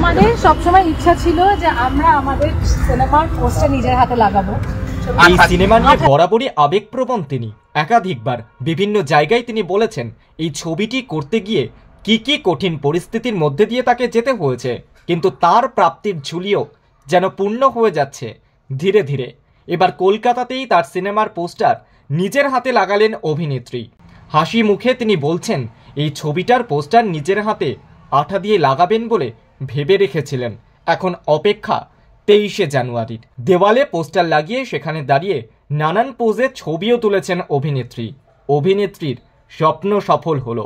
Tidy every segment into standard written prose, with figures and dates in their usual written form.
আমাদের সবসময় ইচ্ছা ছিল যে আমরা আমাদের সিনেমার পোস্টার নিজের হাতে লাগাবো। এই সিনেমা নিয়ে বরাবরই আবেগপ্রবণ তিনি। একাধিকবার বিভিন্ন জায়গায় তিনি বলেছেন এই ছবিটি করতে গিয়ে কি কঠিন পরিস্থিতির মধ্যে দিয়ে তাকে যেতে হয়েছে, কিন্তু তার প্রাপ্তির ঝুলিও যেন পূর্ণ হয়ে যাচ্ছে ধীরে ধীরে। এবার কলকাতাতেই তার সিনেমার পোস্টার নিজের হাতে লাগালেন অভিনেত্রী। হাসি মুখে তিনি বলছেন এই ছবিটার পোস্টার নিজের হাতে আঠা দিয়ে লাগাবেন বলে ভেবে রেখেছিলেন। এখন অপেক্ষা 23শে জানুয়ারির। দেওয়ালে পোস্টার লাগিয়ে সেখানে দাঁড়িয়ে নানান পোজে ছবিও তুলেছেন অভিনেত্রী। অভিনেত্রীর স্বপ্ন সফল হলো।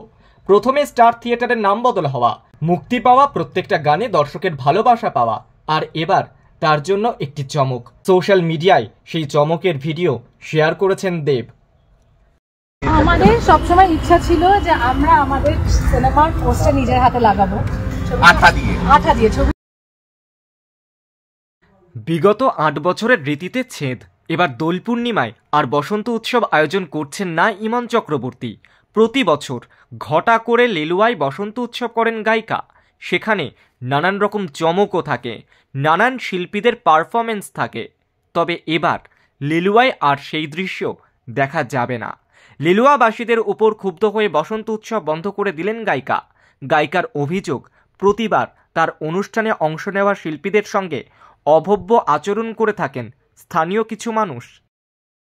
প্রথমে স্টার থিয়েটারের নাম বদল হওয়া, মুক্তি পাওয়া প্রত্যেকটা গানে দর্শকের ভালোবাসা পাওয়া, আর এবার তার জন্য একটি চমক। সোশ্যাল মিডিয়ায় সেই চমকের ভিডিও শেয়ার করেছেন দেব। আমাদের সবসময় ইচ্ছা ছিল যে আমরা আমাদের সিনেমার পোস্টার নিজের হাতে লাগাবো, আঠা দিয়ে ছবি। বিগত 8 বছরের রীতিতে ছেদ। এবার দোল পূর্ণিমায় আর বসন্ত উৎসব আয়োজন করছেন না ইমন চক্রবর্তী। প্রতি বছর ঘটা করে লেলুয়ায় বসন্ত উৎসব করেন গায়িকা। সেখানে নানান রকম চমকও থাকে, নানান শিল্পীদের পারফরমেন্স থাকে। তবে এবার লেলুয়ায় আর সেই দৃশ্য দেখা যাবে না। লেলুয়াবাসীদের উপর ক্ষুব্ধ হয়ে বসন্ত উৎসব বন্ধ করে দিলেন গায়িকা। গায়িকার অভিযোগ, প্রতিবার তার অনুষ্ঠানে অংশ নেওয়া শিল্পীদের সঙ্গে অভব্য আচরণ করে থাকেন স্থানীয় কিছু মানুষ।